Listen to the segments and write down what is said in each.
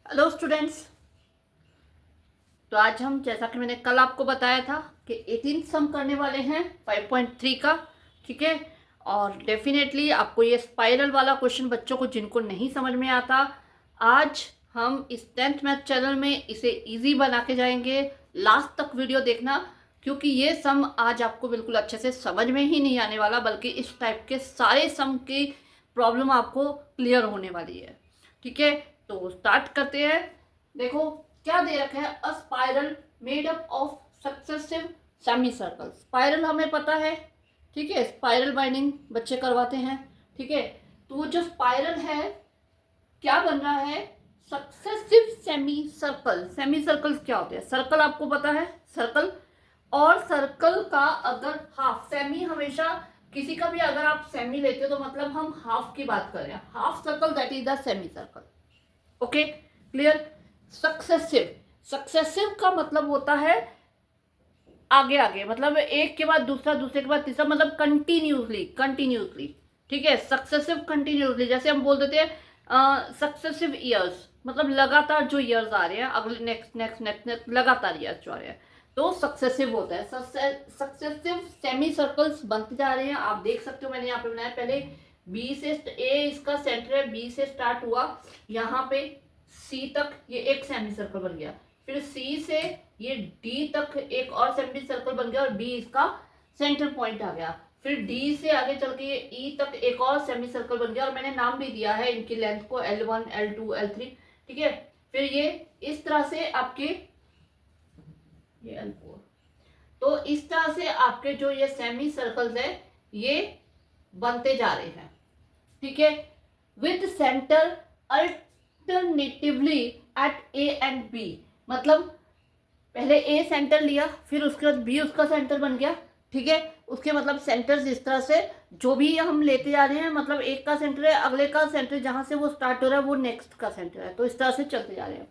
Hello students. तो आज हम, जैसा कि मैंने कल आपको बताया था कि 18 सम करने वाले हैं 5.3 का। ठीक है। और डेफिनेटली आपको ये स्पाइरल वाला क्वेश्चन, बच्चों को जिनको नहीं समझ में आता, आज हम इस 10th मैथ चैनल में इसे इजी बना के जाएंगे। लास्ट तक वीडियो देखना, क्योंकि ये सम आज आपको बिल्कुल अच्छे से समझ में ही नहीं आने वाला, बल्कि इस टाइप के सारे सम की प्रॉब्लम आपको क्लियर होने वाली है। ठीक है, तो स्टार्ट करते हैं। देखो क्या दे रखा है, अ spiral made up of successive semi circle. Spiral हमें पता है, ठीक है, स्पाइरल बाइंडिंग बच्चे करवाते हैं। ठीक है, तो वो जो स्पाइरल है क्या बन रहा है, successive semi circle. Semi circle क्या होते हैं? सर्कल आपको पता है, सर्कल और सर्कल का अगर हाफ, सेमी हमेशा किसी का भी अगर आप सेमी लेते हो तो मतलब हम हाफ की बात कर रहे हैं। Half circle that is the semi circle. Okay, clear. Successive, successive का मतलब होता है आगे आगे, मतलब एक के बाद दूसरा, दूसरे के बाद तीसरा, मतलब कंटिन्यूसली, कंटिन्यूसली। ठीक है, सक्सेसिव कंटिन्यूसली। जैसे हम बोल देते हैं सक्सेसिव ईयर्स, मतलब लगातार जो ईयर्स आ रहे हैं, अगले नेक्स्ट नेक्स्ट नेक्स्ट नेक्स्ट लगातार ईयर्स जो आ रहे हैं, तो सक्सेसिव होता है। सक्सेसिव सेमी सर्कल्स बनते जा रहे हैं। आप देख सकते हो, मैंने यहाँ पे बनाया पहले बी से, ए इसका सेंटर है, बी से स्टार्ट हुआ, यहाँ पे सी तक ये एक सेमी सर्कल बन गया। फिर सी से ये डी तक एक और सेमी सर्कल बन गया और बी इसका सेंटर पॉइंट आ गया। फिर डी से आगे चल के ये ई तक एक और सेमी सर्कल बन गया और मैंने नाम भी दिया है इनकी लेंथ को, L1 L2 L3। ठीक है, फिर ये इस तरह से आपके ये L4, तो इस तरह से आपके जो ये सेमी सर्कल्स है ये बनते जा रहे हैं। ठीक है, with centre alternatively at A and B, मतलब पहले ए सेंटर लिया, फिर उसके बाद बी उसका सेंटर बन गया। ठीक है, उसके मतलब सेंटर्स इस तरह से जो भी हम लेते जा रहे हैं, मतलब एक का सेंटर है, अगले का सेंटर जहां से वो स्टार्ट हो रहा है वो नेक्स्ट का सेंटर है, तो इस तरह से चलते जा रहे हैं।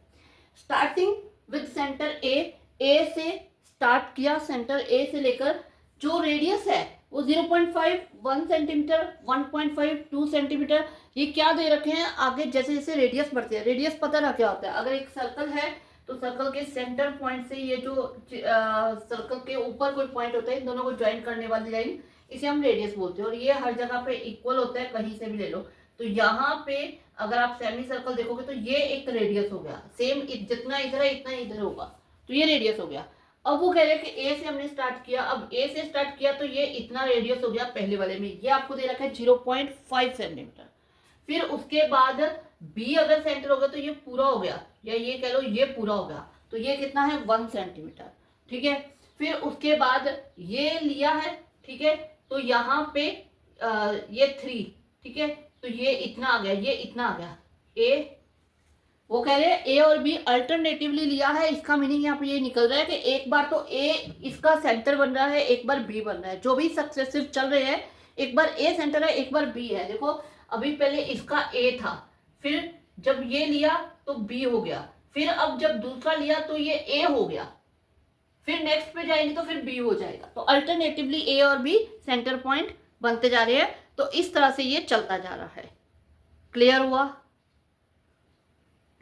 स्टार्टिंग विद सेंटर ए से स्टार्ट किया, सेंटर ए से लेकर जो रेडियस है वो 0.5, 1 सेंटीमीटर, 1.5, 2 सेंटीमीटर, ये क्या दे रखे हैं आगे। जैसे जैसे रेडियस बढ़ती है, रेडियस पता ना क्या होता है, अगर एक सर्कल है तो सर्कल के सेंटर पॉइंट से ये जो सर्कल के ऊपर कोई पॉइंट होता है, इन दोनों को ज्वाइन करने वाली लाइन, इसे हम रेडियस बोलते हैं। और ये हर जगह पे इक्वल होता है, कहीं से भी ले लो। तो यहाँ पे अगर आप सेमी सर्कल देखोगे तो ये एक रेडियस हो गया, सेम जितना इधर है इतना इधर होगा, तो ये रेडियस हो गया। अब वो कह रहे हैं कि ए से हमने स्टार्ट किया, अब ए से स्टार्ट किया तो ये इतना रेडियस हो गया पहले वाले में, ये आपको दे रखा है 0.5 सेंटीमीटर। फिर उसके बाद बी अगर सेंटर होगा तो ये पूरा हो गया, या ये कह लो ये पूरा हो गया, तो ये कितना है 1 सेंटीमीटर। ठीक है, फिर उसके बाद ये लिया है, ठीक है, तो यहाँ पे ये 3, ठीक है, तो ये इतना आ गया, ये इतना आ गया। ए, वो कह रहे हैं ए और बी अल्टरनेटिवली लिया है, इसका मीनिंग यहाँ पे ये निकल रहा है कि एक बार तो ए इसका सेंटर बन रहा है, एक बार बी बन रहा है, जो भी सक्सेसिव चल रहे हैं, एक बार ए सेंटर है, एक बार बी है। देखो अभी पहले इसका ए था, फिर जब ये लिया तो बी हो गया, फिर अब जब दूसरा लिया तो ये ए हो गया, फिर नेक्स्ट पे जाएंगे तो फिर बी हो जाएगा। तो अल्टरनेटिवली ए और बी सेंटर पॉइंट बनते जा रहे हैं, तो इस तरह से ये चलता जा रहा है। क्लियर हुआ?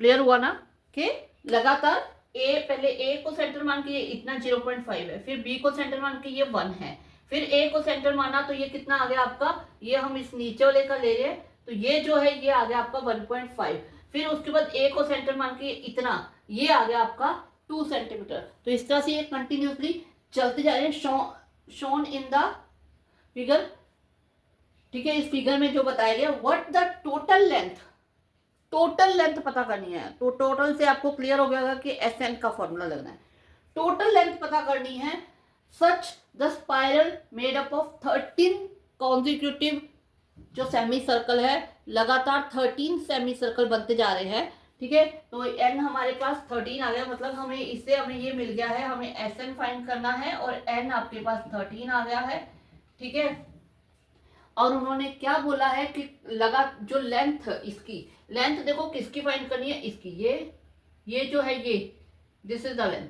क्लियर हुआ ना, कि लगातार ए, पहले ए को सेंटर मान के ये इतना 0.5 है, फिर बी को सेंटर मान के ये 1 है, फिर ए को सेंटर माना तो ये कितना आ गया आपका, ये हम इस नीचे वाले का ले रहे हैं, तो ये जो है ये आ गया आपका 1.5। फिर उसके बाद ए को सेंटर मान के इतना, ये आ गया आपका 2 सेंटीमीटर। तो इस तरह से ये कंटिन्यूसली चलते जा रहे हैं, शोन इन द फिगर। ठीक है, इस फिगर में जो बताया गया, what the total length, total length पता करनी है। तो टोटल से आपको क्लियर हो गया कि एस एन का फॉर्मूला लगना है, टोटल लेंथ पता करनी है। सच the spiral made up of 13 consecutive जो सेमी सर्कल है, लगातार 13 सेमी सर्कल बनते जा रहे हैं। ठीक है, तो एन हमारे पास 13 आ गया, मतलब हमें इससे हमें ये मिल गया है, हमें एस एन फाइंड करना है और एन आपके पास 13 आ गया है। ठीक है, और उन्होंने क्या बोला है कि लगा जो लेंथ, इसकी लेंथ देखो किसकी फाइंड करनी है, इसकी, ये जो है ये, दिस इज द लेंथ।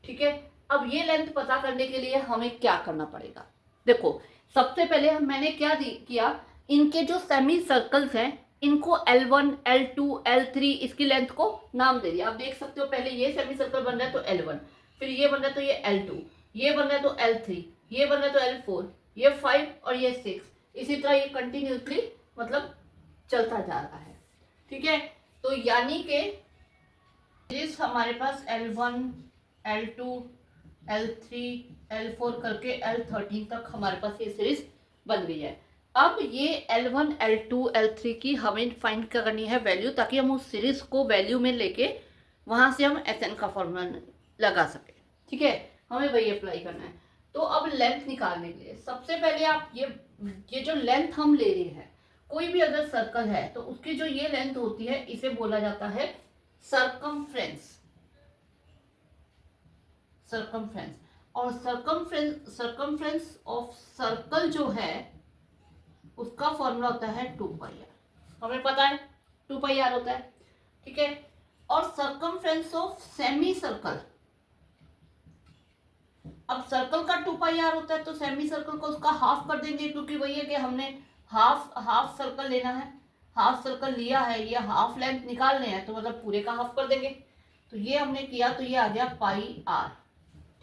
ठीक है, अब ये लेंथ पता करने के लिए हमें क्या करना पड़ेगा। देखो सबसे पहले मैंने क्या किया, इनके जो सेमी सर्कल्स हैं इनको L1, L2, L3 इसकी लेंथ को नाम दे दिया। आप देख सकते हो पहले ये सेमी सर्कल बन रहा है तो L1, फिर ये बन रहा है तो ये L2, ये बन रहा है तो L3, ये बन रहा है तो L4, ये 5 और ये 6, इसी तरह ये कंटिन्यूसली मतलब चलता जा रहा है। ठीक है, तो यानी कि सीरीज हमारे पास L1, L2, L3, L4 करके L13 तक हमारे पास ये सीरीज बन गई है। अब ये L1, L2, L3 की हमें फाइंड करनी है वैल्यू, ताकि हम उस सीरीज को वैल्यू में लेके वहां से हम SN का फॉर्मूला लगा सके। ठीक है, हमें वही अप्लाई करना है। तो अब लेंथ निकालने के लिए सबसे पहले आप ये जो लेंथ हम ले रहे हैं, कोई भी अगर सर्कल है तो उसकी जो ये लेंथ होती है इसे बोला जाता है सर्कमफ्रेंस। सर्कमफ्रेंस और सर्कमफ्रेंस ऑफ सर्कल जो है उसका फॉर्मूला होता है 2πr। हमें पता है 2πr होता है। ठीक है, और सर्कमफ्रेंस ऑफ सेमी सर्कल, अब सर्कल का 2πr होता है तो सेमी सर्कल को उसका हाफ कर देंगे, क्योंकि वही है कि हमने हाफ सर्कल लेना है, हाफ सर्कल लिया है, ये हाफ लेंथ निकालने हैं तो मतलब पूरे का हाफ कर देंगे। तो ये हमने किया तो ये आ गया πr।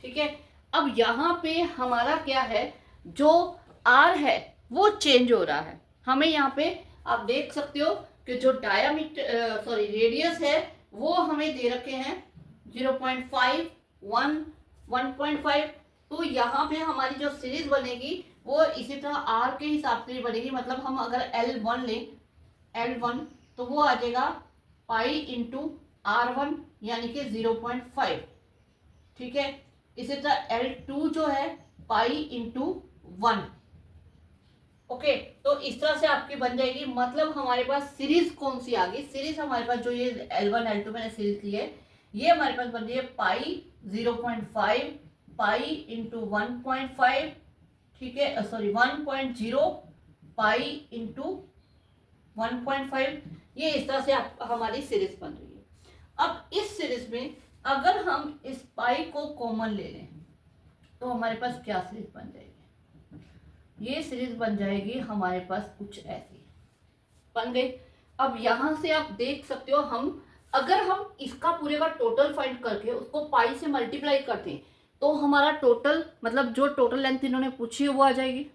ठीक है, अब यहाँ पे हमारा क्या है, जो r है वो चेंज हो रहा है। हमें यहाँ पे आप देख सकते हो कि जो रेडियस है वो हमें दे रखे हैं 0.5, 1, 1.5। तो यहाँ पे हमारी जो सीरीज बनेगी वो इसी तरह r के हिसाब से बनेगी। मतलब हम अगर L1 लें, L1 तो वो आ जाएगा पाई इंटू R1 यानी कि 0.5। ठीक है, इसी तरह L2 जो है पाई इंटू 1। ओके, तो इस तरह से आपकी बन जाएगी। मतलब हमारे पास सीरीज कौन सी आ गई, सीरीज हमारे पास जो ये L1, L2 मैंने सीरीज ली है ये हमारे पास बन रही है पाई 0.5 पाई इंटू 1.5। ठीक है, सॉरी 1.0 पाई इंटू 1.5। ये इस तरह से हमारी सीरीज बन रही है। अब इस सीरीज में अगर हम इस पाई को कॉमन ले लें तो हमारे पास क्या सीरीज बन जाएगी, ये सीरीज बन जाएगी हमारे पास कुछ ऐसी बन गई। अब यहां से आप देख सकते हो, अगर हम इसका पूरे का टोटल फाइंड करके उसको पाई से मल्टीप्लाई करते हैं तो हमारा टोटल मतलब जो टोटल लेंथ इन्होंने पूछी है वो आ जाएगी।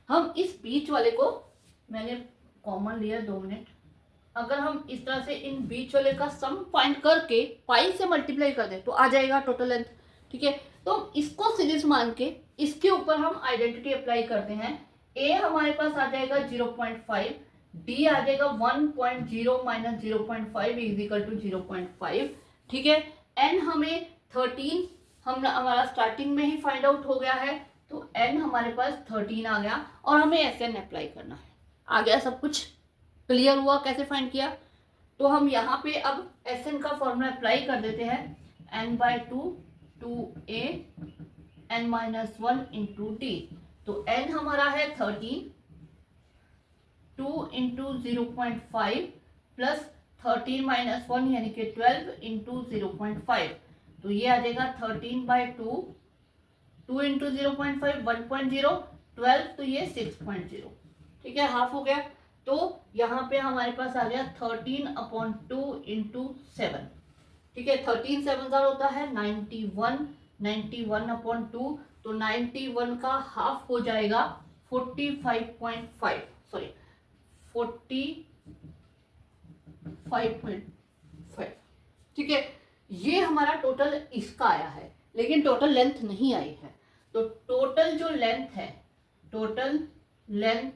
हम इस बीच वाले को मैंने कॉमन लिया, 2 मिनट। अगर हम इस तरह से इन बीच वाले का सम फाइंड करके पाई से मल्टीप्लाई कर दें तो आ जाएगा टोटल लेंथ। ठीक है, तो इसको सीरीज मान के इसके ऊपर हम आइडेंटिटी अप्लाई करते हैं। ए हमारे पास आ जाएगा 0.5, डी आ जाएगा 1.0 माइनस 0.5 इज इक्वल टू 0.5। ठीक है, एन हमें 13 हमारा स्टार्टिंग में ही फाइंड आउट हो गया है, तो एन हमारे पास 13 आ गया और हमें SN अप्लाई करना है। आ गया, सब कुछ क्लियर हुआ कैसे फाइंड किया। तो हम यहाँ पे अब SN का फॉर्मूला अप्लाई कर देते हैं, n/2 2a n-1 into D. तो n हमारा है 13, 2 इंटू 0.5 प्लस 13 माइनस 1 यानी कि 12 इंटू 0.5। तो ये आ जाएगा 13/2, 2 इंटू 0.5 1.0, 12 तो ये 6.0। ठीक है, हाफ हो गया। तो यहाँ पे हमारे पास आ गया 13/2 इंटू 7। ठीक है, 13 7 होता है 91, 91/2 तो 91 का हाफ हो जाएगा 45.5, सॉरी 45.5। ठीक है, ये हमारा टोटल इसका आया है, लेकिन टोटल लेंथ नहीं आई है। तो टोटल जो लेंथ है, total length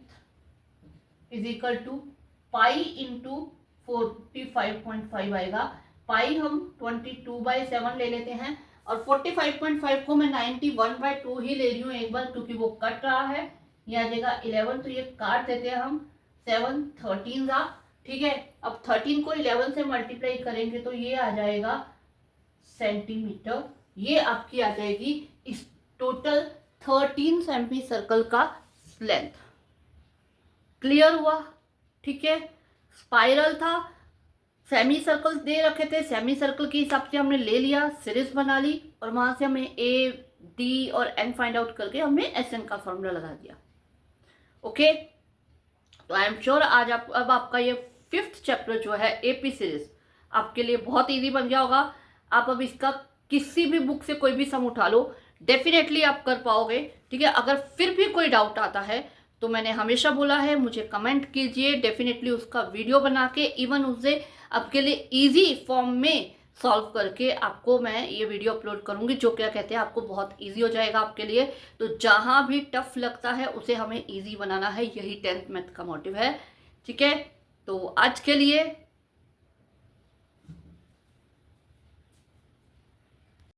is equal to pi into 45.5 आएगा। पाई हम 22/7 ले लेते हैं और 45.5 को मैं 91/2 ही ले रही हूँ एक बार, क्योंकि वो कट रहा है। ये आ जाएगा 11, तो ये काट देते हैं हम, 7 13 था। ठीक है, अब 13 को 11 से मल्टीप्लाई करेंगे तो ये आ जाएगा सेंटीमीटर। ये आपकी आ जाएगी इस टोटल 13 सेमी सर्कल का लेंथ। क्लियर हुआ। ठीक है, स्पाइरल था, सेमी सर्कल दे रखे थे, सेमी सर्कल के हिसाब से हमने ले लिया, सीरीज बना ली और वहां से हमें ए डी और एन फाइंड आउट करके हमने SN का फॉर्मूला लगा दिया। ओके, तो आई एम श्योर आज आप अब आपका ये 5th चैप्टर जो है AP सीरीज आपके लिए बहुत इजी बन गया होगा। आप अब इसका किसी भी बुक से कोई भी सम उठा लो, डेफिनेटली आप कर पाओगे। ठीक है, अगर फिर भी कोई डाउट आता है तो मैंने हमेशा बोला है मुझे कमेंट कीजिए, डेफिनेटली उसका वीडियो बना के इवन उससे आपके लिए इजी फॉर्म में सॉल्व करके आपको मैं ये वीडियो अपलोड करूंगी, जो क्या कहते हैं आपको बहुत इजी हो जाएगा आपके लिए। तो जहां भी टफ लगता है उसे हमें इजी बनाना है, यही 10th मैथ का मोटिव है। ठीक है, तो आज के लिए